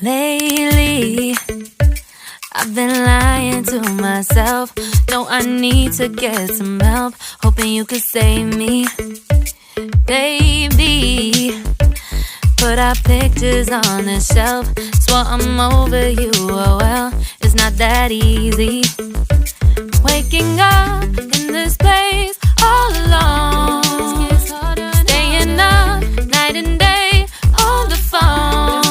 Lately, I've been lying to myself. No, I need to get some help. Hoping you could save me, baby. Put our pictures on the shelf. Swore I'm over you, oh well, it's not that easy. Waking up in this place all alone, staying up night and day on the phone.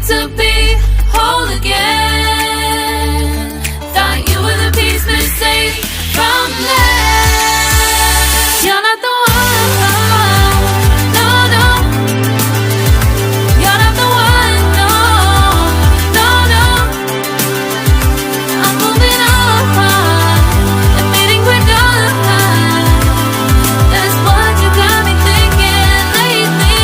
To be whole again. Thought you were the piece missing from left. You're not the one, no, no. You're not the one, no, no, no. I'm moving on, admitting we're done. That's what you got me thinking lately.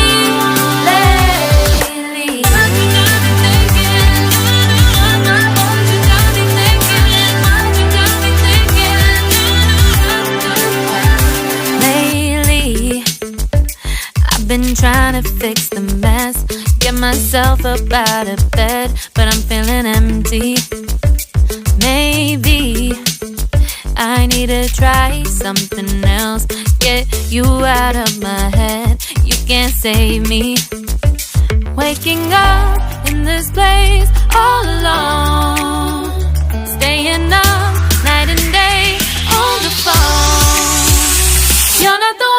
Been trying to fix the mess, get myself up out of bed, but I'm feeling empty. Maybe I need to try something else. Get you out of my head, you can't save me. Waking up in this place all alone, staying up night and day on the phone. You're not the one.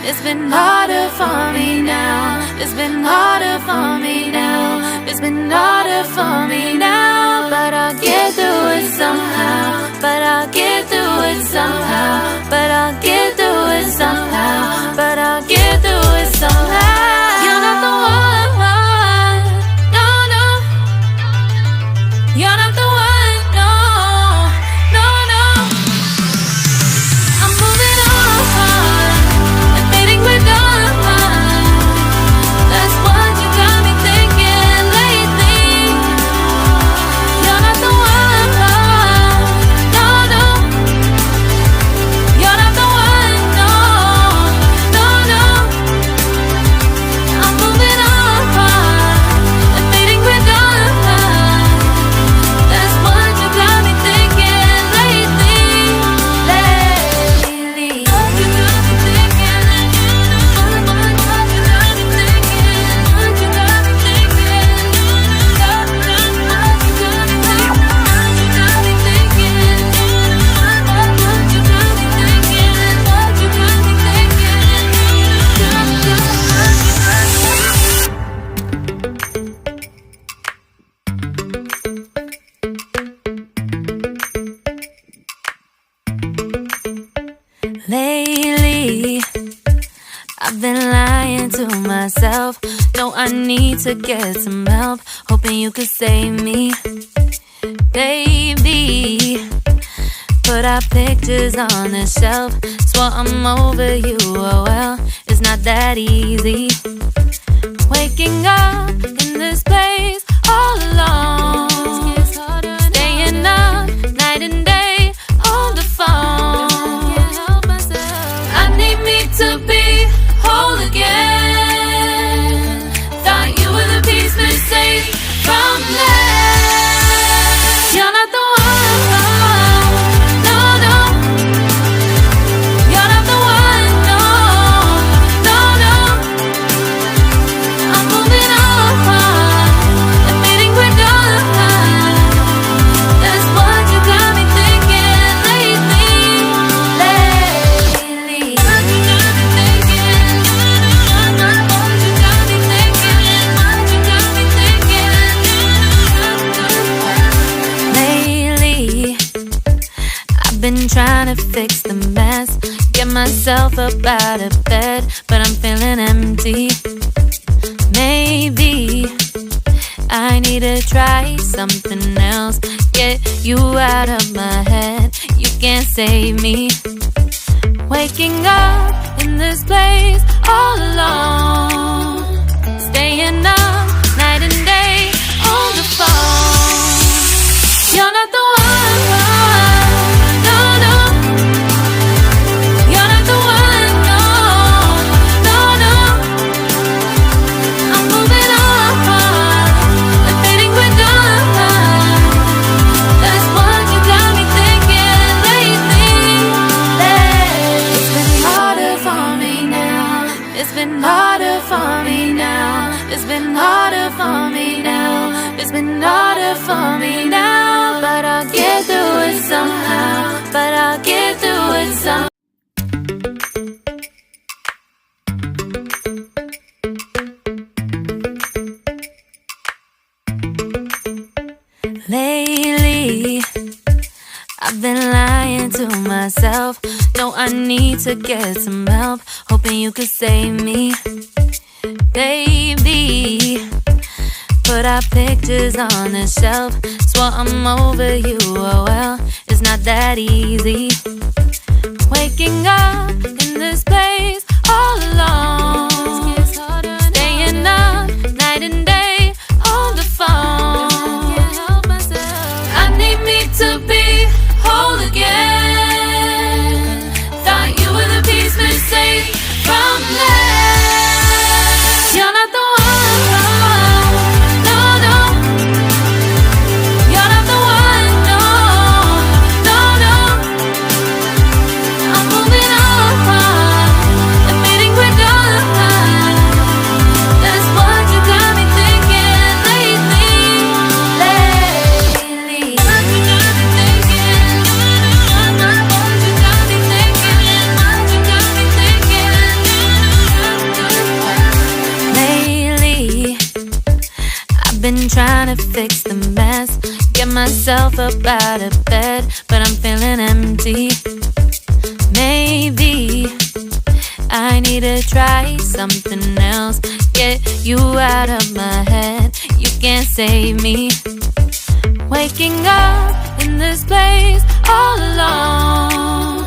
It's been harder for me now. It's been harder for me now. It's been harder for me now. But I'll get through it somehow. But I'll get through it somehow. But I'll get through it somehow. But I'll get through it somehow. You're not the one. No, no. You're not the one. No, no, no. I'm moving on. We're done. That's what you got me thinking lately. You're not the one, no, no. You're not the one, no, no, no. I'm moving on, admitting we're done. That's what you got me thinking lately. What you got me thinking. Lately, I've been lying to myself. No, I need to get some help. Hoping you could save me, baby. Put our pictures on the shelf. Swore I'm over you, oh well, it's not that easy. Waking up in this place all alone, staying up night and day on the phone. I need me to be whole again. Thought you were the piece missing from left. You're not the one, no, no. You're not the one, no, no, no. I'm moving on, admitting we're done. fix the mess, get myself up out of bed, but I'm feeling empty. Maybe I need to try something else, get you out of my head. You can't save me. Waking up in this place all alone, staying up night and day on the phone. You're not the one, no, no. You're not the one, no, no, no. I'm moving on, admitting we're done. That's what you got me thinking lately. It's been harder for me now. It's been harder for me now. It's been harder for me now. It's been harder for me now. But I'll get through it somehow. But I'll get through it somehow. Lately, I've been lying to myself. No, I need to get some help, hoping you could save me. Baby, put our pictures on the shelf, swore I'm over you, oh well, it's not that easy. Waking up in this place all alone, staying up night and day on the phone. I need me to be whole again. Thought you were the piece missing from left. You're not the one, no, no. You're not the one, no, no, no. I'm moving on, admitting we're done. That's what you got me thinking lately. What you got me thinking. What you got me thinking. What you got me thinking. Lately, I've been trying to fix the mess, get myself up out of bed, but I'm feeling empty. Maybe I need to try something else, get you out of my head. You can't save me. Waking up in this place all alone,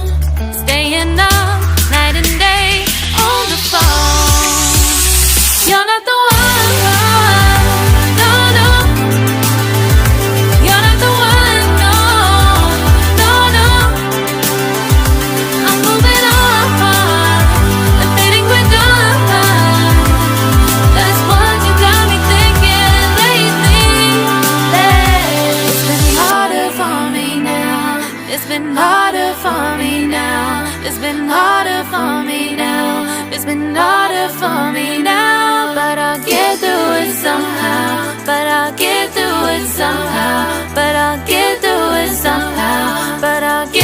staying up night and day on the phone. You're not the one, no, no. You're not the one, no, no, no. I'm moving on, admitting we're done. That's what you got me thinking lately. It's been harder for me now. It's been harder for me now. It's been harder for me now. It's been harder for me now. But I'll get through it somehow. But I'll get through it somehow. But I'll get through it somehow. But I'll get